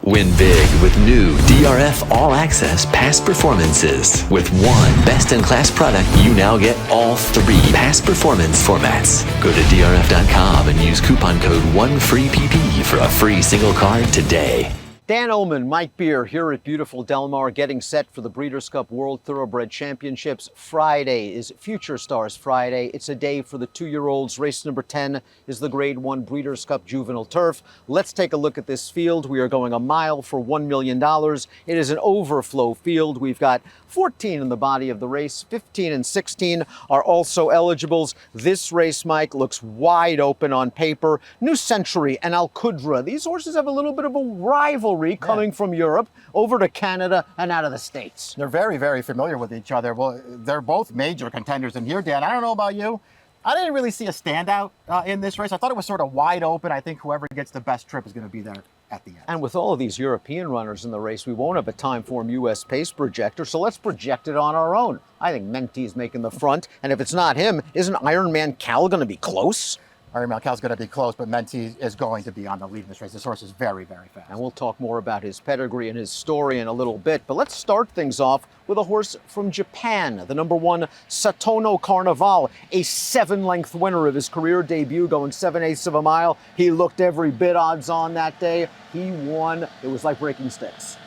Win big with new DRF All Access Past Performances. With one best-in-class product, you now get all 3 past performance formats. Go to DRF.com and use coupon code 1FREEPP for a free single card today. Dan Illman, Mike Beer here at beautiful Del Mar, getting set for the Breeders Cup World Thoroughbred Championships. Friday is Future Stars Friday. It's a day for the 2-year-olds. Race number 10 is the Grade 1 Breeders Cup Juvenile Turf. Let's take a look at this field. We are going a mile for $1 million. It is an overflow field. We've got 14 in the body of the race. 15 and 16 are also eligibles. This race, Mike, looks wide open on paper. New Century and Al Qudra. These horses have a little bit of a rivalry coming from Europe over to Canada and out of the States. They're very, very familiar with each other. Well, they're both major contenders in here, Dan. I don't know about you. I didn't really see a standout in this race. I thought it was sort of wide open. I think whoever gets the best trip is going to be there at the end. And with all of these European runners in the race, we won't have a Timeform US pace projector, so let's project it on our own. I think Menti's making the front, and if it's not him, isn't Ironman Cal going to be close? Ironman Cal's going to be close, but Menti is going to be on the lead in this race. This horse is very, very fast. And we'll talk more about his pedigree and his story in a little bit, but let's start things off with a horse from Japan, the number 1 Satono Carnival, a 7-length winner of his career debut, going 7/8 of a mile. He looked every bit odds on that day. He won. It was like breaking sticks.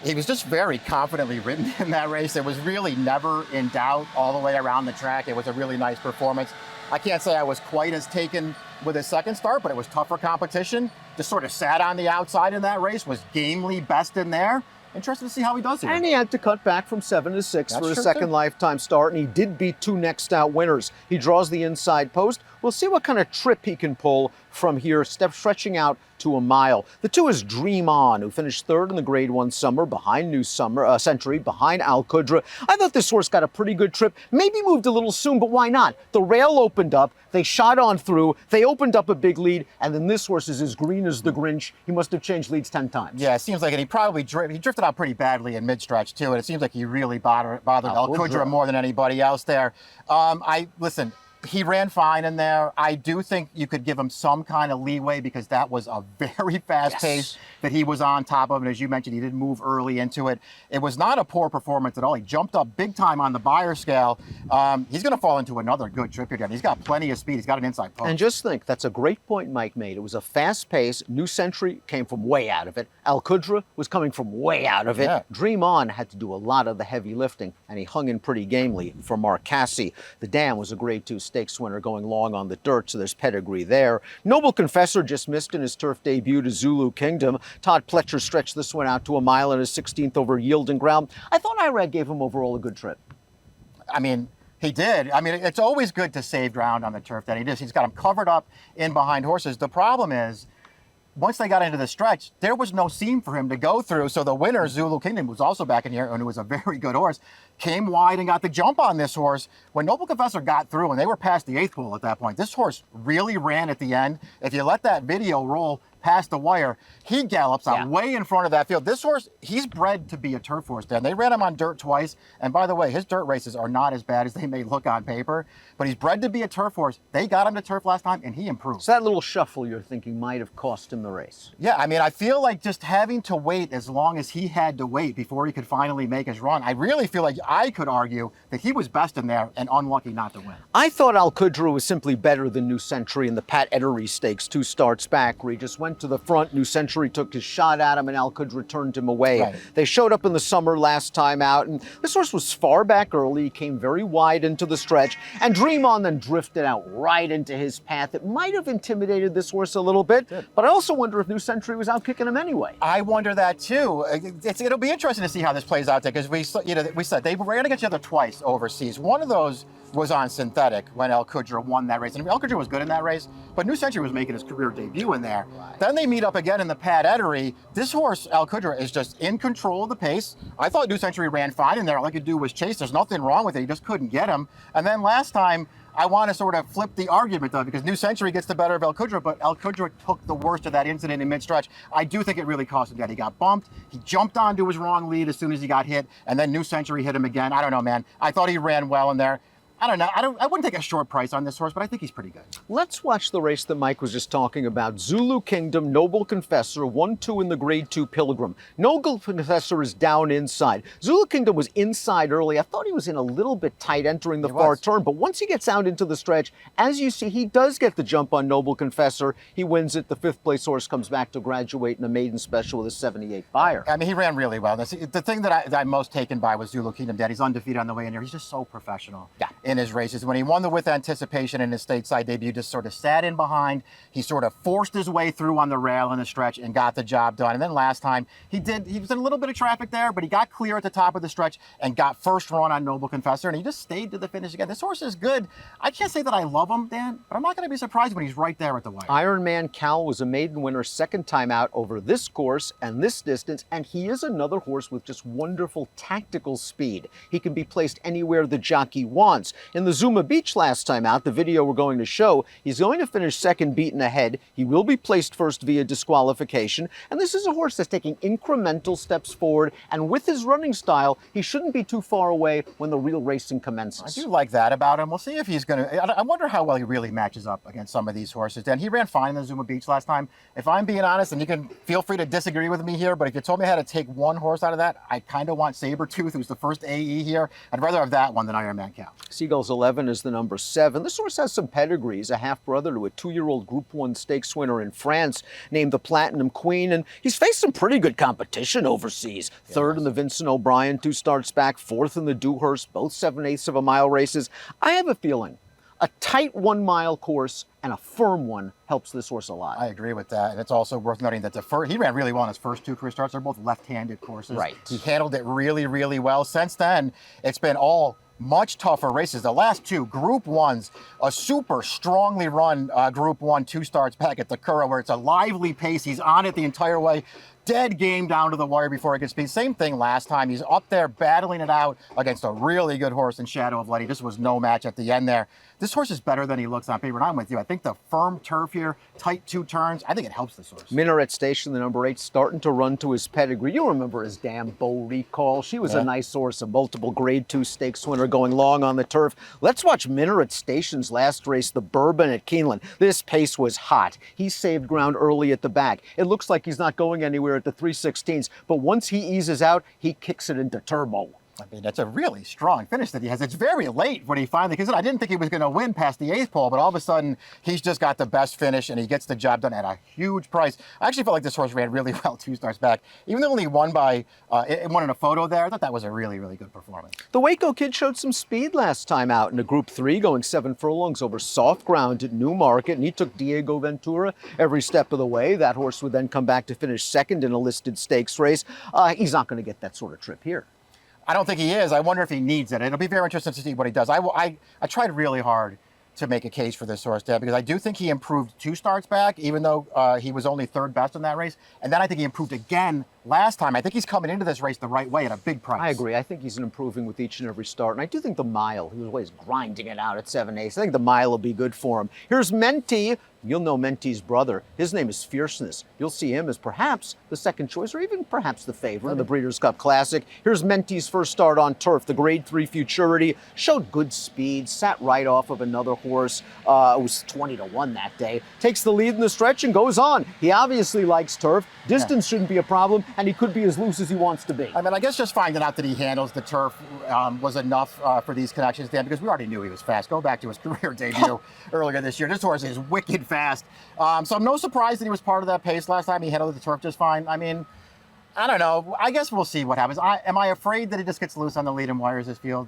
He was just very confidently ridden in that race. It was really never in doubt all the way around the track. It was a really nice performance. I can't say I was quite as taken with his second start, but it was tougher competition. Just sort of sat on the outside in that race, was gamely best in there. Interested to see how he does here. And he had to cut back from 7 to 6 for his second lifetime start, and he did beat 2 next out winners. He draws the inside post. We'll see what kind of trip he can pull from here, stretching out to a mile. The 2 is Dream On, who finished 3rd in the Grade 1 Summer behind New Century, behind Al Qudra. I thought this horse got a pretty good trip. Maybe moved a little soon, but why not? The rail opened up, they shot on through, they opened up a big lead, and then this horse is as green as the Grinch. He must have changed leads 10 times. Yeah, it seems like it. He probably drifted out pretty badly in mid-stretch, too, and it seems like he really bothered Al Qudra more than anybody else there. Listen, he ran fine in there. I do think you could give him some kind of leeway because that was a very fast pace that he was on top of. And as you mentioned, he didn't move early into it. It was not a poor performance at all. He jumped up big time on the buyer scale. He's going to fall into another good trip here. He's got plenty of speed. He's got an inside post. And just think, that's a great point Mike made. It was a fast pace. New Century came from way out of it. Al Qudra was coming from way out of it. Yeah. Dream On had to do a lot of the heavy lifting, and he hung in pretty gamely for Mark Cassie. The Dam was a Grade 2 stakes winner going long on the dirt, so there's pedigree there. Noble Confessor just missed in his turf debut to Zulu Kingdom. Todd Pletcher stretched this one out to a mile in his 16th over yielding ground. I thought Irad gave him overall a good trip. I mean, he did. I mean, it's always good to save ground on the turf that he does. He's got him covered up in behind horses. The problem is, once they got into the stretch, there was no seam for him to go through. So the winner, Zulu Kingdom, was also back in here, and it was a very good horse, came wide and got the jump on this horse. When Noble Confessor got through, and they were past the 8th pole at that point, this horse really ran at the end. If you let that video roll past the wire, he gallops out way in front of that field. This horse, he's bred to be a turf horse, Dan. They ran him on dirt twice, and by the way, his dirt races are not as bad as they may look on paper, but he's bred to be a turf horse. They got him to turf last time, and he improved. So that little shuffle you're thinking might have cost him the race. Yeah, I mean, I feel like just having to wait as long as he had to wait before he could finally make his run, I really feel like I could argue that he was best in there and unlucky not to win. I thought Al Qudra was simply better than New Century in the Pat Ettery Stakes 2 starts back, where he just went to the front. New Century took his shot at him, and Al Qudra turned him away. Right. They showed up in the summer last time out, and this horse was far back early, came very wide into the stretch, and Dream On then drifted out right into his path. It might have intimidated this horse a little bit, but I also wonder if New Century was out kicking him anyway. I wonder that too. It'll be interesting to see how this plays out there, because we said they ran against each other twice overseas. One of those was on synthetic when Al Qudra won that race. And Al Qudra was good in that race, but New Century was making his career debut in there. Right. Then they meet up again in the Pat Ettery. This horse, Al Qudra, is just in control of the pace. I thought New Century ran fine in there. All he could do was chase. There's nothing wrong with it. He just couldn't get him. And then last time, I want to sort of flip the argument though, because New Century gets the better of Al Qudra, but Al Qudra took the worst of that incident in mid-stretch. I do think it really cost him that. He got bumped, he jumped onto his wrong lead as soon as he got hit, and then New Century hit him again. I don't know, man. I thought he ran well in there. I don't know. I wouldn't take a short price on this horse, but I think he's pretty good. Let's watch the race that Mike was just talking about. Zulu Kingdom, Noble Confessor, 1-2 in the Grade 2 Pilgrim. Noble Confessor is down inside. Zulu Kingdom was inside early. I thought he was in a little bit tight entering the far turn, but once he gets out into the stretch, as you see, he does get the jump on Noble Confessor. He wins it. The 5th place horse comes back to graduate in a maiden special with a 78 buyer. I mean, he ran really well. The thing that I'm most taken by was Zulu Kingdom. Dad, he's undefeated on the way in there. He's just so professional in his races. When he won the With Anticipation in his stateside debut, just sort of sat in behind. He sort of forced his way through on the rail in the stretch and got the job done. And then last time he was in a little bit of traffic there, but he got clear at the top of the stretch and got first run on Noble Confessor, and he just stayed to the finish again. This horse is good. I can't say that I love him, Dan, but I'm not going to be surprised when he's right there at the wire. Ironman Cal was a maiden winner 2nd time out over this course and this distance, and he is another horse with just wonderful tactical speed. He can be placed anywhere the jockey wants. In the Zuma Beach last time out, the video we're going to show, he's going to finish 2nd beaten ahead. He will be placed first via disqualification, and this is a horse that's taking incremental steps forward, and with his running style, he shouldn't be too far away when the real racing commences. I do like that about him. We'll see if he's going to... I wonder how well he really matches up against some of these horses. Dan, he ran fine in the Zuma Beach last time. If I'm being honest, and you can feel free to disagree with me here, but if you told me I had to take one horse out of that, I kind of want Sabretooth, who's the first AE here. I'd rather have that one than Ironman Cal. Seagulls 11 is the number 7. This horse has some pedigree. He's a half-brother to a 2-year-old Group 1 stakes winner in France named the Platinum Queen, and he's faced some pretty good competition overseas. 3rd in the Vincent O'Brien 2 starts back, 4th in the Dewhurst, both 7/8 of a mile races. I have a feeling a tight 1-mile course and a firm one helps this horse a lot. I agree with that. And it's also worth noting that he ran really well in his first 2 career starts. They're both left-handed courses. Right. He handled it really, really well. Since then, it's been all much tougher races. The last 2 Group 1s, a super strongly run Group 1 2 starts back at the Curragh, where it's a lively pace. He's on it the entire way. Dead game down to the wire before it gets speed. Same thing last time. He's up there battling it out against a really good horse in Shadow of Letty. This was no match at the end there. This horse is better than he looks on paper, and I'm with you. I think the firm turf here, tight 2 turns, I think it helps this horse. Minat Station, the number 8, starting to run to his pedigree. You remember his damn Beau Recall. She was a nice horse, a multiple Grade 2 stakes winner going long on the turf. Let's watch Minat Station's last race, the Bourbon at Keeneland. This pace was hot. He saved ground early at the back. It looks like he's not going anywhere at the 3/16s, but once he eases out, he kicks it into turbo. I mean, that's a really strong finish that he has. It's very late when he finally kicks it. I didn't think he was going to win past the 8th pole, but all of a sudden, he's just got the best finish, and he gets the job done at a huge price. I actually felt like this horse ran really well 2 starts back. Even though he won by, won in a photo there, I thought that was a really, really good performance. The Waco kid showed some speed last time out in a Group 3, going 7 furlongs over soft ground at Newmarket, and he took Diego Ventura every step of the way. That horse would then come back to finish 2nd in a listed stakes race. He's not going to get that sort of trip here. I don't think he is. I wonder if he needs it. It'll be very interesting to see what he does. I tried really hard to make a case for this horse, Dad, because I do think he improved 2 starts back, even though he was only 3rd best in that race. And then I think he improved again last time. I think he's coming into this race the right way at a big price. I agree. I think he's improving with each and every start. And I do think the mile, he was always grinding it out at 7/8. I think the mile will be good for him. Here's Menti. You'll know Menti's brother. His name is Fierceness. You'll see him as perhaps the 2nd choice or even perhaps the favorite in the Breeders' Cup Classic. Here's Menti's first start on turf. The Grade 3 Futurity showed good speed, sat right off of another horse. It was 20-1 that day. Takes the lead in the stretch and goes on. He obviously likes turf. Distance shouldn't be a problem, and he could be as loose as he wants to be. I mean, I guess just finding out that he handles the turf was enough for these connections, Dan, because we already knew he was fast. Go back to his career debut earlier this year. This horse is wicked fast. So I'm no surprise that he was part of that pace last time. He handled the turf just fine. I mean, I don't know. I guess we'll see what happens. Am I afraid that he just gets loose on the lead and wires this field?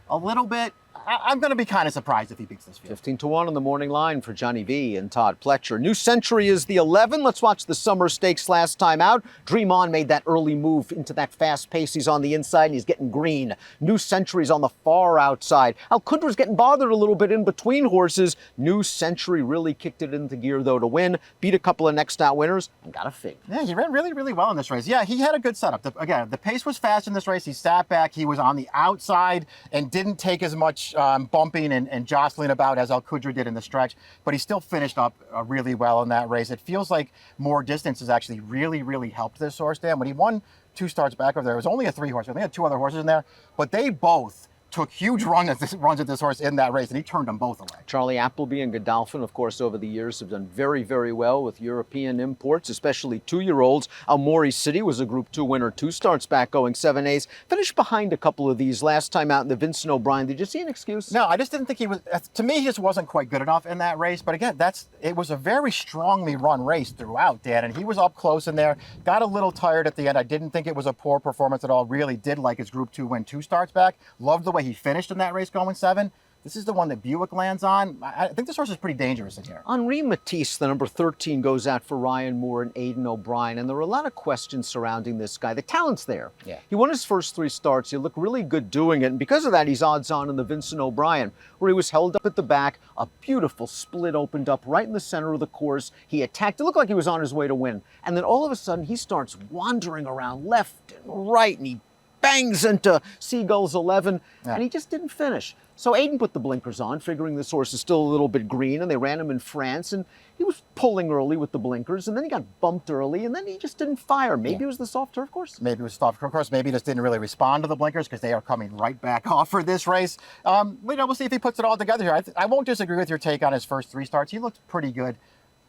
A little bit. I'm going to be kind of surprised if he beats this field. 15-1 on the morning line for Johnny V and Todd Pletcher. New Century is the 11. Let's watch the Summer Stakes last time out. Dream On made that early move into that fast pace. He's on the inside and he's getting green. New Century's on the far outside. Al Qudra's getting bothered a little bit in between horses. New Century really kicked it into gear though to win. Beat a couple of next out winners and got a fig. Yeah, he ran really, really well in this race. Yeah, he had a good setup. Again, the pace was fast in this race. He sat back. He was on the outside and didn't take as much bumping and jostling about as Al Qudra did in the stretch, but he still finished up really well in that race. It feels like more distance has actually really, really helped this horse, Dan. When he won 2 starts back over there, it was only a 3 horse. I think he had 2 other horses in there, but they both took huge runs at this horse in that race, and he turned them both away. Charlie Appleby and Godolphin, of course, over the years have done very, very well with European imports, especially 2-year-olds. Almori City was a Group 2 winner 2 starts back, going 7As. Finished behind a couple of these last time out in the Vincent O'Brien. Did you see an excuse? No, I just didn't think he was. To me, he just wasn't quite good enough in that race. But again, it was a very strongly run race throughout, Dan, and he was up close in there. Got a little tired at the end. I didn't think it was a poor performance at all. Really did like his Group 2 win 2 starts back. Loved the way he finished in that race going 7. This is the one that Buick lands on. I think this horse is pretty dangerous in here. Henri Matisse, the number 13, goes out for Ryan Moore and Aidan O'Brien, and there are a lot of questions surrounding this guy. The talent's there. Yeah. He won his first 3 starts. He looked really good doing it, and because of that, he's odds-on in the Vincent O'Brien, where he was held up at the back. A beautiful split opened up right in the center of the course. He attacked. It looked like he was on his way to win, and then all of a sudden, he starts wandering around left and right, and he bangs into Seagulls 11, and he just didn't finish. So Aidan put the blinkers on, figuring this horse is still a little bit green, and they ran him in France, and he was pulling early with the blinkers, and then he got bumped early, and then he just didn't fire. Maybe it was the soft turf course? Maybe it was soft turf course. Maybe he just didn't really respond to the blinkers because they are coming right back off for this race. We'll see if he puts it all together here. I won't disagree with your take on his first 3 starts. He looked pretty good.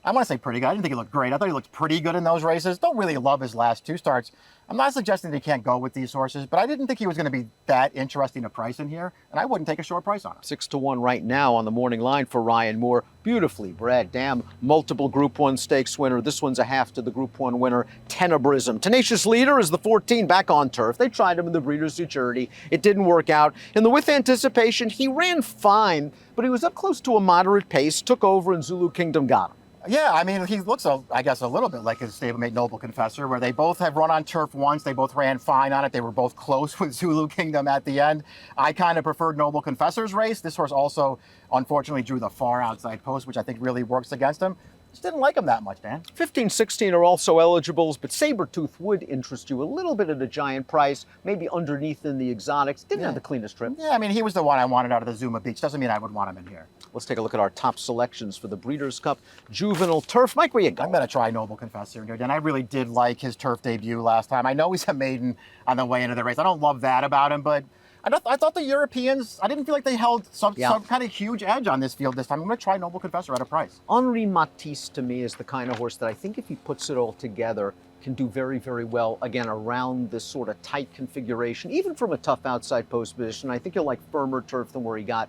I want to say pretty good. I didn't think he looked great. I thought he looked pretty good in those races. Don't really love his last 2 starts. I'm not suggesting that he can't go with these horses, but I didn't think he was going to be that interesting a price in here, and I wouldn't take a short price on him. 6-1 right now on the morning line for Ryan Moore. Beautifully bred, damn, multiple Group 1 stakes winner. This one's a half to the Group 1 winner, Tenebrism. Tenacious Leader is the 14 back on turf. They tried him in the Breeders' Futurity. It didn't work out. In the With Anticipation, he ran fine, but he was up close to a moderate pace, took over, and Zulu Kingdom got him. Yeah, I mean, he looks, I guess, a little bit like his stablemate Noble Confessor, where they both have run on turf once. They both ran fine on it. They were both close with Zulu Kingdom at the end. I kind of preferred Noble Confessor's race. This horse also, unfortunately, drew the far outside post, which I think really works against him. Just didn't like him that much, Dan. 15, 16 are also eligibles, but Sabretooth would interest you a little bit at a giant price, maybe underneath in the exotics. Didn't have the cleanest trip. Yeah, I mean, he was the one I wanted out of the Zuma Beach. Doesn't mean I would want him in here. Let's take a look at our top selections for the Breeders' Cup Juvenile Turf. Mike, where you go? I'm going to try Noble Confessor here, Dan. I really did like his turf debut last time. I know he's a maiden on the way into the race. I don't love that about him, but I thought the Europeans, I didn't feel like they held some kind of huge edge on this field this time. I'm going to try Noble Confessor at a price. Henri Matisse, to me, is the kind of horse that I think if he puts it all together, can do very, very well, again, around this sort of tight configuration, even from a tough outside post position. I think he'll like firmer turf than where he got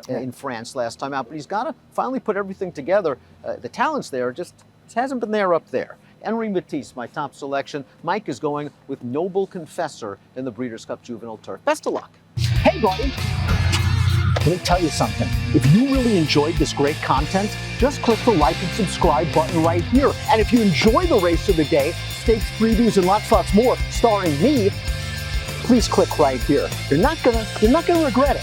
in France last time out, but he's got to finally put everything together. The talent's there, just hasn't been there up there. Henri Matisse, my top selection. Mike is going with Noble Confessor in the Breeders' Cup Juvenile Turf. Best of luck. Hey, buddy. Let me tell you something. If you really enjoyed this great content, just click the like and subscribe button right here. And if you enjoy the race of the day, stakes, previews, and lots more starring me, please click right here. You're not gonna regret it.